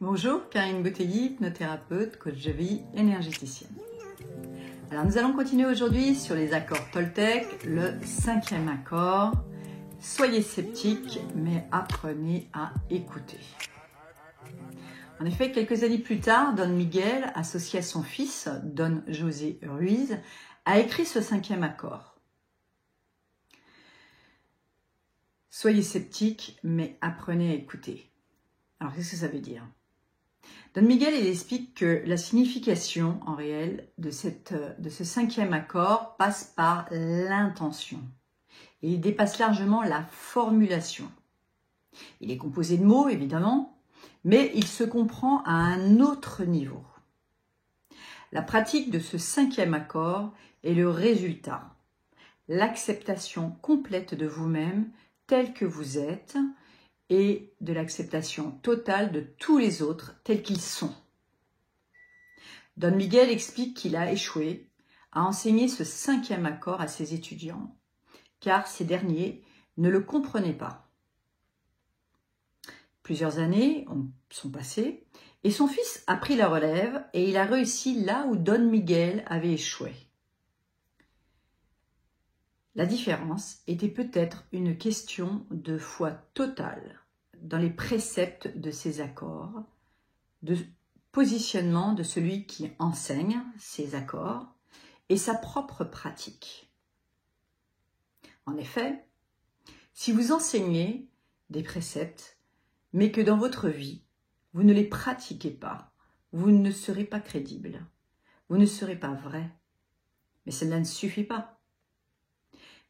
Bonjour, Karine Boutelli, hypnothérapeute, coach de vie, énergéticienne. Alors nous allons continuer aujourd'hui sur les accords Toltec, le 5e accord. Soyez sceptiques, mais apprenez à écouter. En effet, quelques années plus tard, Don Miguel, associé à son fils, Don José Ruiz, a écrit ce 5e accord. Soyez sceptiques, mais apprenez à écouter. Alors, qu'est-ce que ça veut dire ? Don Miguel il explique que la signification en réel de ce 5e accord passe par l'intention. Et il dépasse largement la formulation. Il est composé de mots, évidemment, mais il se comprend à un autre niveau. La pratique de ce 5e accord est le résultat, l'acceptation complète de vous-même tel que vous êtes, et de l'acceptation totale de tous les autres tels qu'ils sont. Don Miguel explique qu'il a échoué à enseigner ce 5e accord à ses étudiants, car ces derniers ne le comprenaient pas. Plusieurs années sont passées, et son fils a pris la relève et il a réussi là où Don Miguel avait échoué. La différence était peut-être une question de foi totale dans les préceptes de ces accords, de positionnement de celui qui enseigne ces accords et sa propre pratique. En effet, si vous enseignez des préceptes, mais que dans votre vie, vous ne les pratiquez pas, vous ne serez pas crédible, vous ne serez pas vrai. Mais cela ne suffit pas.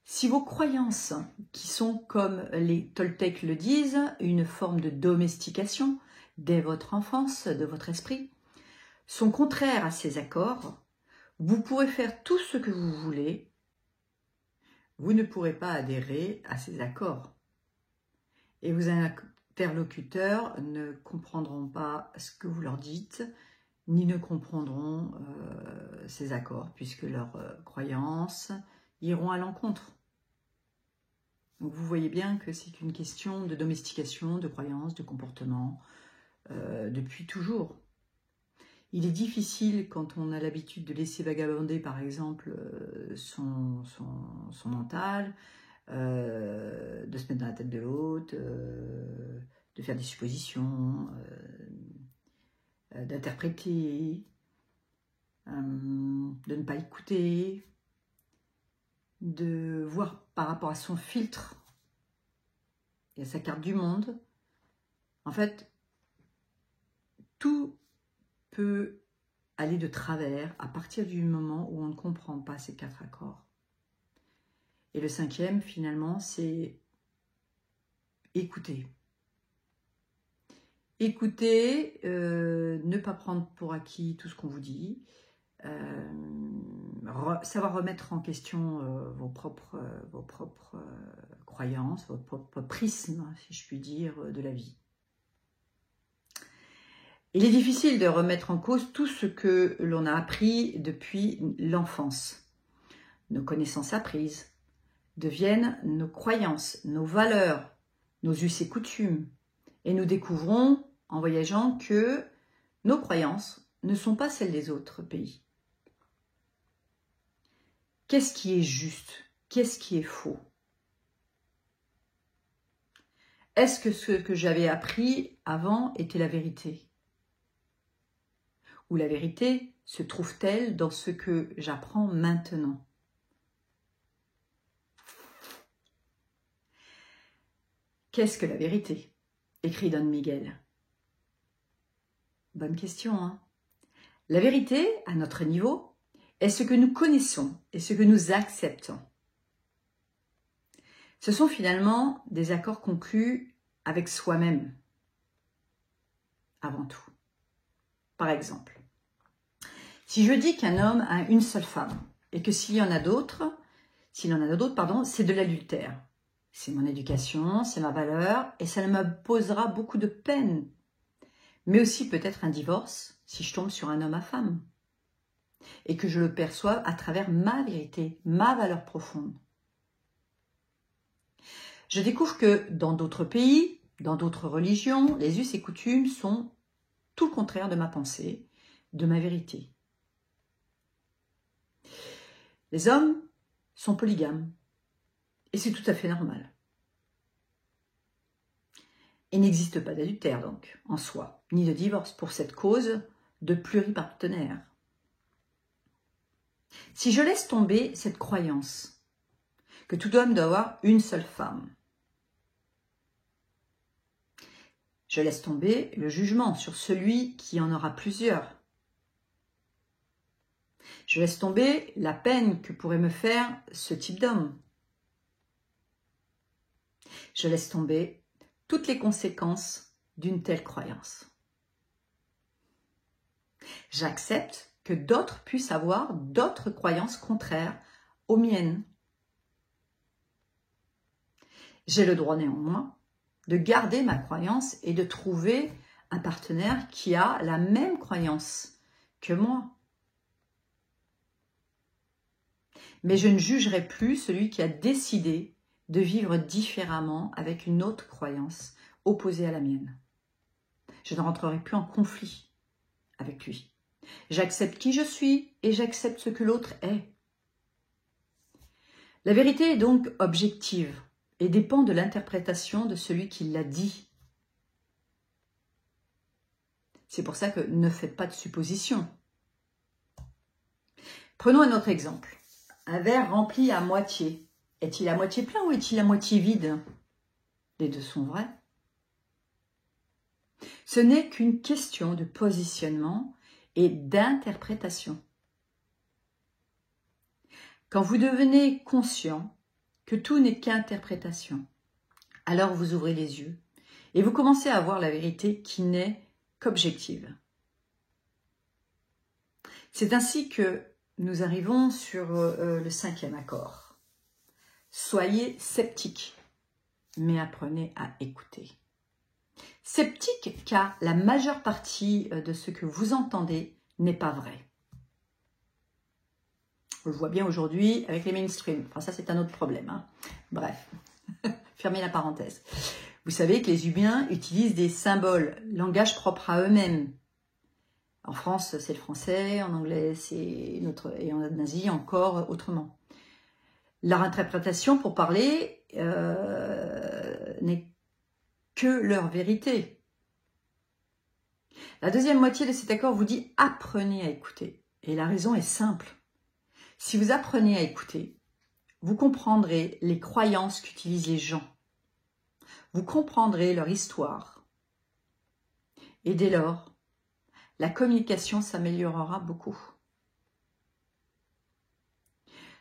Si vos croyances, qui sont, comme les Toltecs le disent, une forme de domestication dès votre enfance, de votre esprit, sont contraires à ces accords, vous pourrez faire tout ce que vous voulez, vous ne pourrez pas adhérer à ces accords. Et vos interlocuteurs ne comprendront pas ce que vous leur dites, ni ne comprendront ces accords, puisque leurs croyances iront à l'encontre. Donc vous voyez bien que c'est une question de domestication, de croyances, de comportement, depuis toujours. Il est difficile, quand on a l'habitude de laisser vagabonder, par exemple, son mental, de se mettre dans la tête de l'autre, de faire des suppositions, d'interpréter, de ne pas écouter, de voir par rapport à son filtre et à sa carte du monde. En fait, tout peut aller de travers à partir du moment où on ne comprend pas ces 4 accords. Et le 5e, finalement, c'est écouter. Écouter, ne pas prendre pour acquis tout ce qu'on vous dit, savoir remettre en question vos propres croyances, votre propre prisme, si je puis dire, de la vie. Il est difficile de remettre en cause tout ce que l'on a appris depuis l'enfance. Nos connaissances apprises deviennent nos croyances, nos valeurs, nos us et coutumes. Et nous découvrons, en voyageant, que nos croyances ne sont pas celles des autres pays. Qu'est-ce qui est juste? Qu'est-ce qui est faux? Est-ce que ce que j'avais appris avant était la vérité? Ou la vérité se trouve-t-elle dans ce que j'apprends maintenant? Qu'est-ce que la vérité? Écrit Don Miguel. Bonne question, hein? La vérité, à notre niveau, est ce que nous connaissons et ce que nous acceptons. Ce sont finalement des accords conclus avec soi-même, avant tout. Par exemple, si je dis qu'un homme a une seule femme et que s'il en a d'autres, c'est de l'adultère. C'est mon éducation, c'est ma valeur et ça me posera beaucoup de peine. Mais aussi peut-être un divorce si je tombe sur un homme à femme et que je le perçois à travers ma vérité, ma valeur profonde. Je découvre que dans d'autres pays, dans d'autres religions, les us et coutumes sont tout le contraire de ma pensée, de ma vérité. Les hommes sont polygames et c'est tout à fait normal. Il n'existe pas d'adultère donc, en soi, ni de divorce pour cette cause de pluripartenaire. Si je laisse tomber cette croyance que tout homme doit avoir une seule femme, je laisse tomber le jugement sur celui qui en aura plusieurs. Je laisse tomber la peine que pourrait me faire ce type d'homme. Je laisse tomber toutes les conséquences d'une telle croyance. J'accepte que d'autres puissent avoir d'autres croyances contraires aux miennes. J'ai le droit néanmoins de garder ma croyance et de trouver un partenaire qui a la même croyance que moi. Mais je ne jugerai plus celui qui a décidé de vivre différemment avec une autre croyance opposée à la mienne. Je ne rentrerai plus en conflit avec lui. J'accepte qui je suis et j'accepte ce que l'autre est. La vérité est donc objective et dépend de l'interprétation de celui qui l'a dit. C'est pour ça que ne faites pas de suppositions. Prenons un autre exemple. Un verre rempli à moitié. Est-il à moitié plein ou est-il à moitié vide? Les deux sont vrais. Ce n'est qu'une question de positionnement et d'interprétation. Quand vous devenez conscient que tout n'est qu'interprétation, alors vous ouvrez les yeux et vous commencez à voir la vérité qui n'est qu'objective. C'est ainsi que nous arrivons sur le 5e accord. Soyez sceptiques, mais apprenez à écouter. Sceptique car la majeure partie de ce que vous entendez n'est pas vrai. On le voit bien aujourd'hui avec les mainstream. Enfin, ça, c'est un autre problème. Hein. Bref, fermez la parenthèse. Vous savez que les humains utilisent des symboles, langage propre à eux-mêmes. En France, c'est le français, en anglais, c'est notre, et en Asie, encore autrement. Leur interprétation pour parler n'est que leur vérité. La deuxième moitié de cet accord vous dit « apprenez à écouter ». Et la raison est simple. Si vous apprenez à écouter, vous comprendrez les croyances qu'utilisent les gens. Vous comprendrez leur histoire. Et dès lors, la communication s'améliorera beaucoup.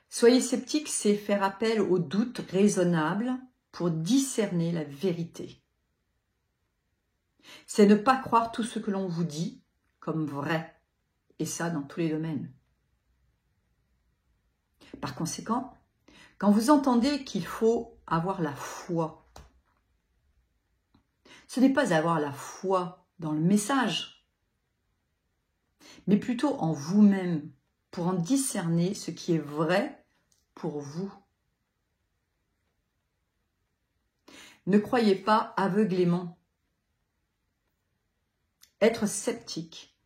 Soyez sceptique, c'est faire appel au doute raisonnable pour discerner la vérité. C'est ne pas croire tout ce que l'on vous dit comme vrai, et ça dans tous les domaines. Par conséquent, quand vous entendez qu'il faut avoir la foi, ce n'est pas avoir la foi dans le message, mais plutôt en vous-même, pour en discerner ce qui est vrai pour vous. Ne croyez pas aveuglément. Être sceptique,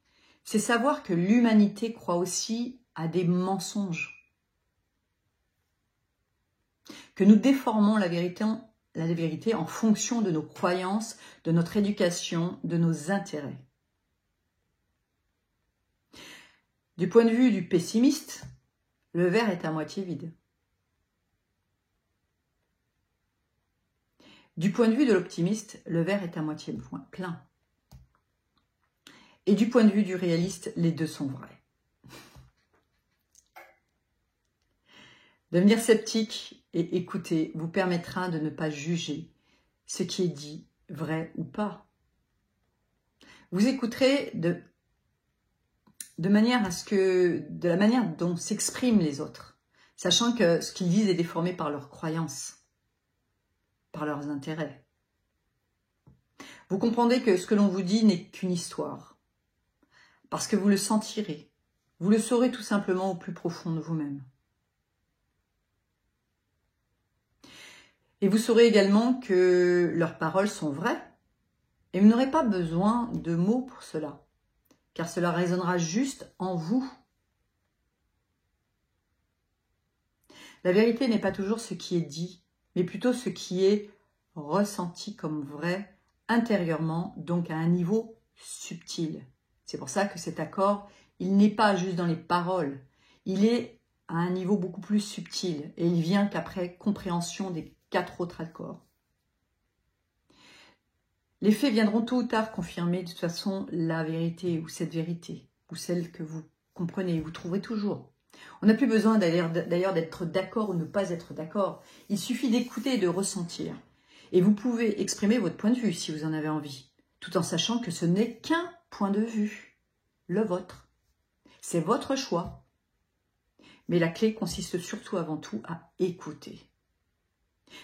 c'est savoir que l'humanité croit aussi à des mensonges, que nous déformons la vérité en fonction de nos croyances, de notre éducation, de nos intérêts. Du point de vue du pessimiste, le verre est à moitié vide. Du point de vue de l'optimiste, le verre est à moitié plein. Et du point de vue du réaliste, les deux sont vrais. Devenir sceptique et écouter vous permettra de ne pas juger ce qui est dit, vrai ou pas. Vous écouterez de la manière dont s'expriment les autres, sachant que ce qu'ils disent est déformé par leurs croyances, par leurs intérêts. Vous comprendrez que ce que l'on vous dit n'est qu'une histoire, parce que vous le sentirez, vous le saurez tout simplement au plus profond de vous-même. Et vous saurez également que leurs paroles sont vraies, et vous n'aurez pas besoin de mots pour cela. car cela résonnera juste en vous. La vérité n'est pas toujours ce qui est dit, mais plutôt ce qui est ressenti comme vrai intérieurement, donc à un niveau subtil. C'est pour ça que cet accord, il n'est pas juste dans les paroles, il est à un niveau beaucoup plus subtil et il vient qu'après compréhension des 4 autres accords. Les faits viendront tôt ou tard confirmer de toute façon la vérité ou cette vérité, ou celle que vous comprenez, vous trouverez toujours. On n'a plus besoin d'ailleurs d'être d'accord ou ne pas être d'accord. Il suffit d'écouter et de ressentir. Et vous pouvez exprimer votre point de vue si vous en avez envie, tout en sachant que ce n'est qu'un point de vue, le vôtre. C'est votre choix. Mais la clé consiste surtout avant tout à écouter.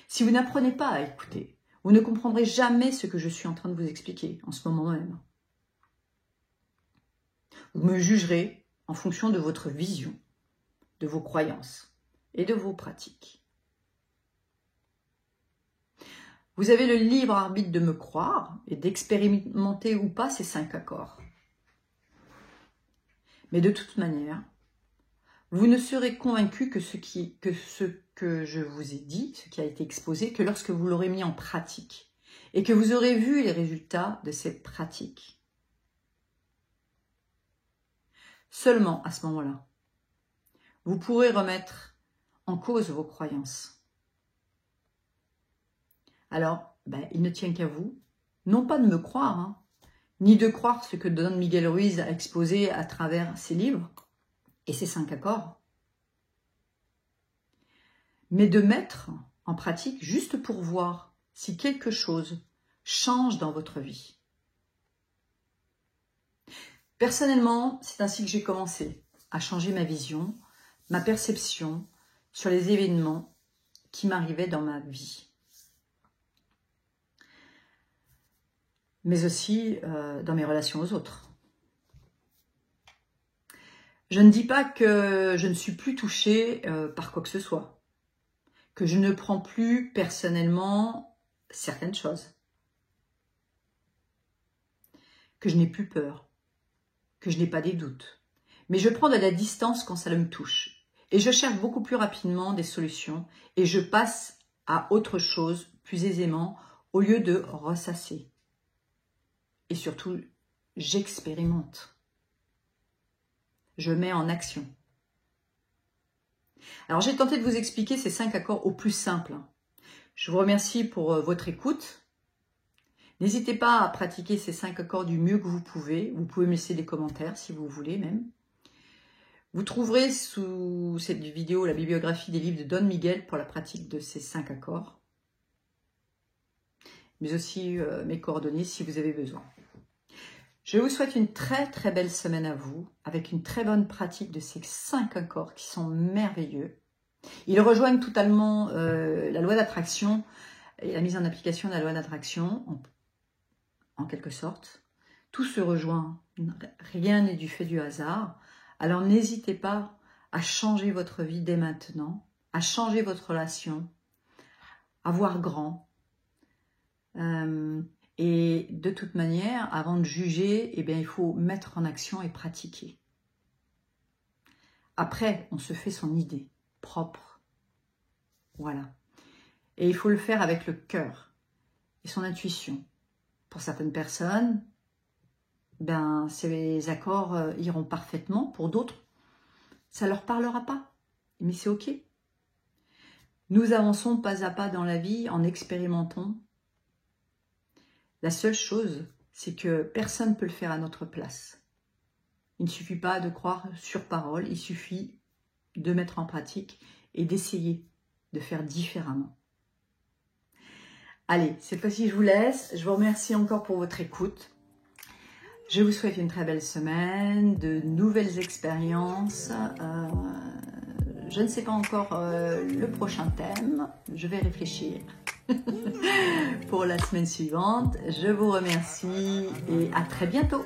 Si vous n'apprenez pas à écouter, vous ne comprendrez jamais ce que je suis en train de vous expliquer en ce moment même. Vous me jugerez en fonction de votre vision, de vos croyances et de vos pratiques. Vous avez le libre arbitre de me croire et d'expérimenter ou pas ces 5 accords. Mais de toute manière, vous ne serez convaincu que ce que je vous ai dit, ce qui a été exposé, que lorsque vous l'aurez mis en pratique et que vous aurez vu les résultats de ces pratiques. Seulement à ce moment-là, vous pourrez remettre en cause vos croyances. Alors, il ne tient qu'à vous, non pas de me croire, ni de croire ce que Don Miguel Ruiz a exposé à travers ses livres et ses 5 accords, mais de mettre en pratique juste pour voir si quelque chose change dans votre vie. Personnellement, c'est ainsi que j'ai commencé à changer ma vision, ma perception sur les événements qui m'arrivaient dans ma vie. Mais aussi dans mes relations aux autres. Je ne dis pas que je ne suis plus touchée par quoi que ce soit, que je ne prends plus personnellement certaines choses, que je n'ai plus peur, que je n'ai pas des doutes. Mais je prends de la distance quand ça me touche. Et je cherche beaucoup plus rapidement des solutions et je passe à autre chose plus aisément au lieu de ressasser. Et surtout, j'expérimente. Je mets en action. Alors, j'ai tenté de vous expliquer ces 5 accords au plus simple. Je vous remercie pour votre écoute. N'hésitez pas à pratiquer ces 5 accords du mieux que vous pouvez. Vous pouvez me laisser des commentaires si vous voulez même. Vous trouverez sous cette vidéo la bibliographie des livres de Don Miguel pour la pratique de ces 5 accords. Mais aussi mes coordonnées si vous avez besoin. Je vous souhaite une très très belle semaine à vous, avec une très bonne pratique de ces 5 accords qui sont merveilleux. Ils rejoignent totalement la loi d'attraction et la mise en application de la loi d'attraction, en quelque sorte. Tout se rejoint, rien n'est du fait du hasard. Alors n'hésitez pas à changer votre vie dès maintenant, à changer votre relation, à voir grand. Et de toute manière, avant de juger, il faut mettre en action et pratiquer. Après, on se fait son idée propre. Voilà. Et il faut le faire avec le cœur et son intuition. Pour certaines personnes, ces accords iront parfaitement. Pour d'autres, ça ne leur parlera pas. Mais c'est OK. Nous avançons pas à pas dans la vie en expérimentant. La seule chose, c'est que personne ne peut le faire à notre place. Il ne suffit pas de croire sur parole, il suffit de mettre en pratique et d'essayer de faire différemment. Allez, cette fois-ci, je vous laisse. Je vous remercie encore pour votre écoute. Je vous souhaite une très belle semaine, de nouvelles expériences. Je ne sais pas encore le prochain thème. Je vais réfléchir pour la semaine suivante. Je vous remercie et à très bientôt.